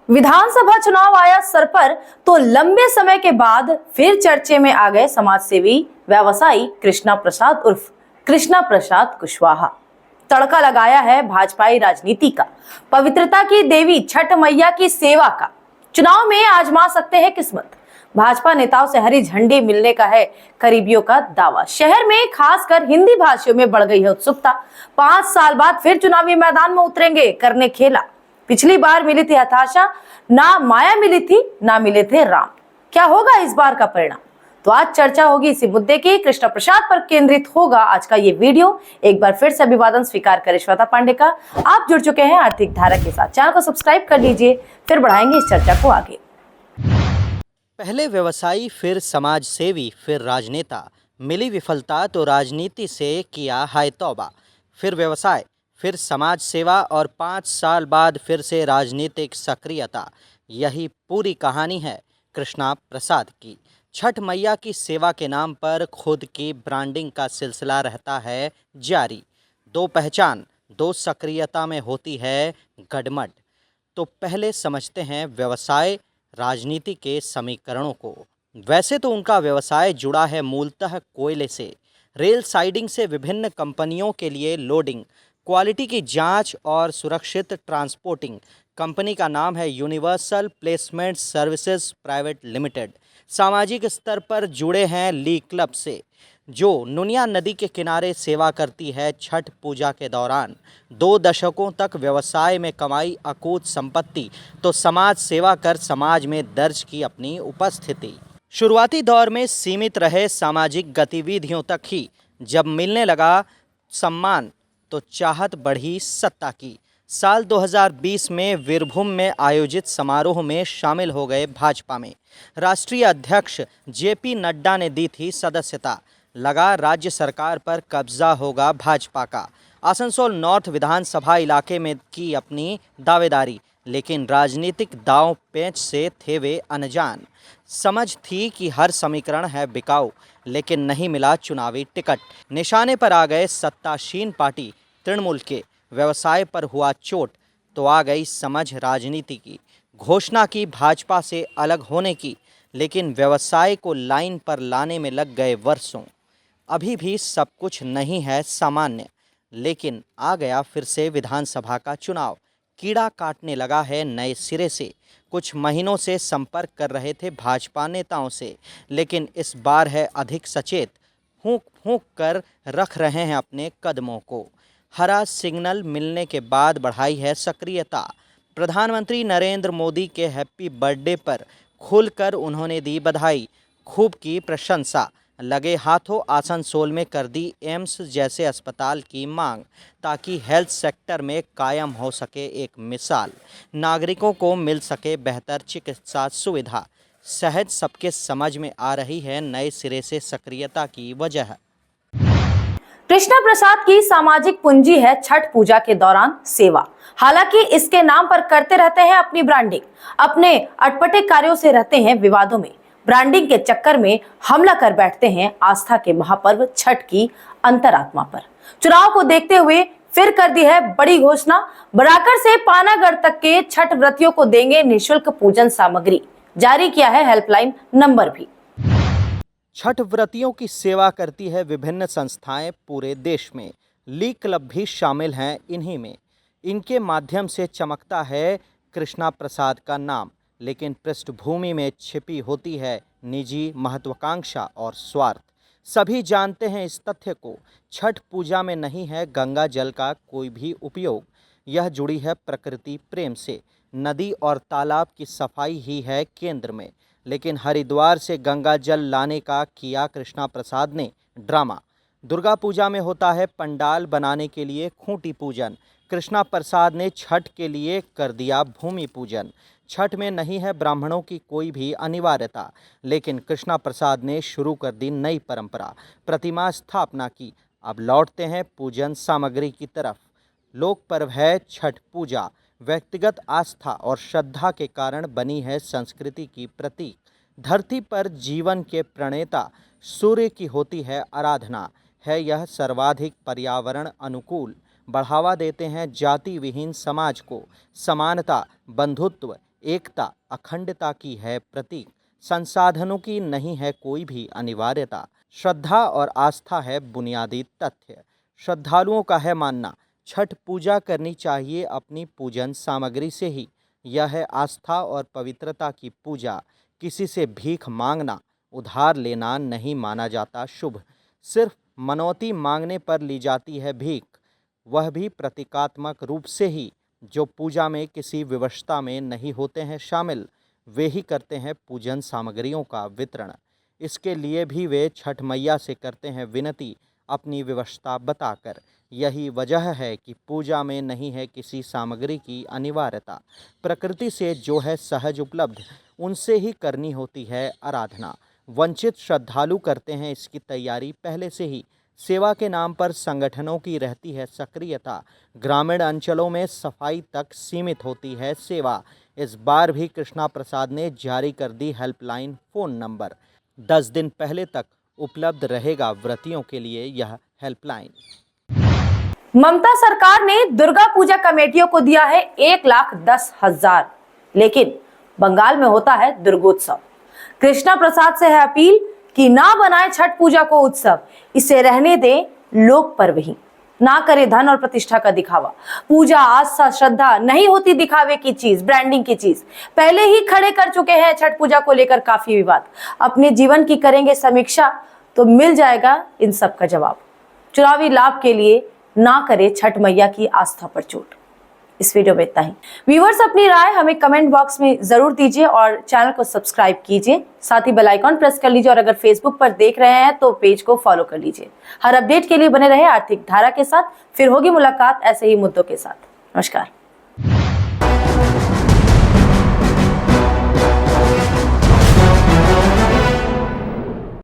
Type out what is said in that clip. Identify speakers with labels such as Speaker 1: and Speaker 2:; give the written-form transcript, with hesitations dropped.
Speaker 1: विधानसभा चुनाव आया सर पर तो लंबे समय के बाद फिर चर्चे में आ गए समाजसेवी व्यवसायी कृष्णा प्रसाद उर्फ कृष्णा प्रसाद कुशवाहा। तड़का लगाया है भाजपाई राजनीति का, पवित्रता की देवी छठ मैया की सेवा का। चुनाव में आजमा सकते हैं किस्मत। भाजपा नेताओं से हरी झंडी मिलने का है करीबियों का दावा। शहर में खासकर हिंदी भाषियों में बढ़ गई है उत्सुकता। 5 साल बाद फिर चुनावी मैदान में उतरेंगे करने खेला। पिछली बार मिली थी हताशा, ना माया मिली थी, ना मिले थे राम। क्या होगा इस बार का परिणाम? तो आज चर्चा होगी इसी मुद्दे की। कृष्णा प्रसाद पर केंद्रित होगा आज का ये वीडियो। एक बार फिर से अभिवादन स्वीकार करें श्वेता पांडे का। आप जुड़ चुके हैं आर्थिक धारा के साथ, चैनल को सब्सक्राइब कर लीजिए, फिर बढ़ाएंगे इस चर्चा को आगे।
Speaker 2: पहले व्यवसायी, फिर समाज सेवी, फिर राजनेता। मिली विफलता तो राजनीति से किया हाय तौबा। फिर व्यवसाय, फिर समाज सेवा और 5 साल बाद फिर से राजनीतिक सक्रियता। यही पूरी कहानी है कृष्णा प्रसाद की। छठ मैया की सेवा के नाम पर खुद की ब्रांडिंग का सिलसिला रहता है जारी। दो पहचान, दो सक्रियता में होती है गडमड। तो पहले समझते हैं व्यवसाय राजनीति के समीकरणों को। वैसे तो उनका व्यवसाय जुड़ा है मूलतः कोयले से, रेल साइडिंग से विभिन्न कंपनियों के लिए लोडिंग, क्वालिटी की जांच और सुरक्षित ट्रांसपोर्टिंग। कंपनी का नाम है universal placement services private limited. सामाजिक स्तर पर जुड़े हैं ली क्लब से, जो नुनिया नदी के किनारे सेवा करती है छठ पूजा के दौरान। 2 दशकों तक व्यवसाय में कमाई अकूत संपत्ति, तो समाज सेवा कर समाज में दर्ज की अपनी उपस्थिति। शुरुआती दौर में सीमित रहे सामाजिक गतिविधियों तक ही। जब मिलने लगा सम्मान तो चाहत बढ़ी सत्ता की। साल 2020 में वीरभूम में आयोजित समारोह में शामिल हो गए भाजपा में। राष्ट्रीय अध्यक्ष जेपी नड्डा ने दी थी सदस्यता। लगा राज्य सरकार पर कब्जा होगा भाजपा का। आसनसोल नॉर्थ विधानसभा इलाके में की अपनी दावेदारी, लेकिन राजनीतिक दांव पेंच से थे वे अनजान। समझ थी कि हर समीकरण है बिकाऊ, लेकिन नहीं मिला चुनावी टिकट। निशाने पर आ गए सत्तासीन पार्टी तृणमूल के। व्यवसाय पर हुआ चोट तो आ गई समझ राजनीति की। घोषणा की भाजपा से अलग होने की, लेकिन व्यवसाय को लाइन पर लाने में लग गए वर्षों। अभी भी सब कुछ नहीं है सामान्य, लेकिन आ गया फिर से विधानसभा का चुनाव। कीड़ा काटने लगा है नए सिरे से। कुछ महीनों से संपर्क कर रहे थे भाजपा नेताओं से, लेकिन इस बार है अधिक सचेत। फूंक फूंक कर रख रहे हैं अपने कदमों को। हरा सिग्नल मिलने के बाद बढ़ाई है सक्रियता। प्रधानमंत्री नरेंद्र मोदी के हैप्पी बर्थडे पर खुलकर उन्होंने दी बधाई, खूब की प्रशंसा। लगे हाथों आसनसोल में कर दी एम्स जैसे अस्पताल की मांग, ताकि हेल्थ सेक्टर में कायम हो सके एक मिसाल, नागरिकों को मिल सके बेहतर चिकित्सा सुविधा। सहज सबके समझ में आ रही है नए सिरे से सक्रियता की वजह।
Speaker 1: कृष्णा प्रसाद की सामाजिक पूंजी है छठ पूजा के दौरान सेवा। हालांकि इसके नाम पर करते रहते हैं अपनी ब्रांडिंग, अपने अटपटे कार्यों से रहते हैं विवादों में। ब्रांडिंग के चक्कर में हमला कर बैठते हैं आस्था के महापर्व छठ की अंतरात्मा पर। चुनाव को देखते हुए फिर कर दी है बड़ी घोषणा। बराकर से पानागढ़ तक के छठ व्रतियों को देंगे निःशुल्क पूजन सामग्री। जारी किया है हेल्पलाइन नंबर भी।
Speaker 2: छठ व्रतियों की सेवा करती है विभिन्न संस्थाएं पूरे देश में। ली क्लब भी शामिल हैं इन्हीं में। इनके माध्यम से चमकता है कृष्णा प्रसाद का नाम, लेकिन पृष्ठभूमि में छिपी होती है निजी महत्वाकांक्षा और स्वार्थ। सभी जानते हैं इस तथ्य को। छठ पूजा में नहीं है गंगा जल का कोई भी उपयोग। यह जुड़ी है प्रकृति प्रेम से। नदी और तालाब की सफाई ही है केंद्र में। लेकिन हरिद्वार से गंगा जल लाने का किया कृष्णा प्रसाद ने ड्रामा। दुर्गा पूजा में होता है पंडाल बनाने के लिए खूंटी पूजन। कृष्णा प्रसाद ने छठ के लिए कर दिया भूमि पूजन। छठ में नहीं है ब्राह्मणों की कोई भी अनिवार्यता, लेकिन कृष्णा प्रसाद ने शुरू कर दी नई परंपरा, प्रतिमा स्थापना की। अब लौटते हैं पूजन सामग्री की तरफ। लोक पर्व है छठ पूजा। व्यक्तिगत आस्था और श्रद्धा के कारण बनी है संस्कृति की प्रतीक। धरती पर जीवन के प्रणेता सूर्य की होती है आराधना। है यह सर्वाधिक पर्यावरण अनुकूल। बढ़ावा देते हैं जाति विहीन समाज को। समानता, बंधुत्व, एकता अखंडता की है प्रतीक, संसाधनों की नहीं है कोई भी अनिवार्यता, श्रद्धा और आस्था है बुनियादी तथ्य। श्रद्धालुओं का है मानना छठ पूजा करनी चाहिए अपनी पूजन सामग्री से ही। यह है आस्था और पवित्रता की पूजा। किसी से भीख मांगना, उधार लेना नहीं माना जाता शुभ। सिर्फ मनौती मांगने पर ली जाती है भीख, वह भी प्रतीकात्मक रूप से ही। जो पूजा में किसी विवशता में नहीं होते हैं शामिल, वे ही करते हैं पूजन सामग्रियों का वितरण। इसके लिए भी वे छठ मैया से करते हैं विनती अपनी विवशता बताकर। यही वजह है कि पूजा में नहीं है किसी सामग्री की अनिवार्यता। प्रकृति से जो है सहज उपलब्ध, उनसे ही करनी होती है आराधना। वंचित श्रद्धालु करते हैं इसकी तैयारी पहले से ही। सेवा के नाम पर संगठनों की रहती है सक्रियता। ग्रामीण अंचलों में सफाई तक सीमित होती है सेवा। इस बार भी कृष्णा प्रसाद ने जारी कर दी हेल्पलाइन फ़ोन नंबर। 10 दिन पहले तक उपलब्ध रहेगा व्रतियों के लिए यह हेल्पलाइन।
Speaker 1: ममता सरकार ने दुर्गा पूजा कमेटियों को दिया है 1,10,000, लेकिन बंगाल में होता है दुर्गोत्सव। कृष्णा प्रसाद से है अपील कि ना बनाए छठ पूजा को उत्सव, इसे रहने दें लोक पर्व ही, ना करे धन और प्रतिष्ठा का दिखावा। पूजा आस्था श्रद्धा नहीं होती दिखावे की चीज, ब्रांडिंग की चीज। पहले ही खड़े कर चुके हैं छठ पूजा को लेकर काफी विवाद। अपने जीवन की करेंगे समीक्षा तो मिल जाएगा इन सब का जवाब। चुनावी लाभ के लिए ना करे छठ मैया की आस्था पर चोट। इस वीडियो में इतना ही। व्यूअर्स, अपनी राय हमें कमेंट बॉक्स में जरूर दीजिए और चैनल को सब्सक्राइब कीजिए। साथ ही बेल आइकॉन प्रेस कर लीजिए और अगर फेसबुक पर देख रहे हैं तो पेज को फॉलो कर लीजिए। हर अपडेट के लिए बने रहे आर्थिक धारा के साथ। फिर होगी मुलाकात ऐसे ही मुद्दों के साथ। नमस्कार।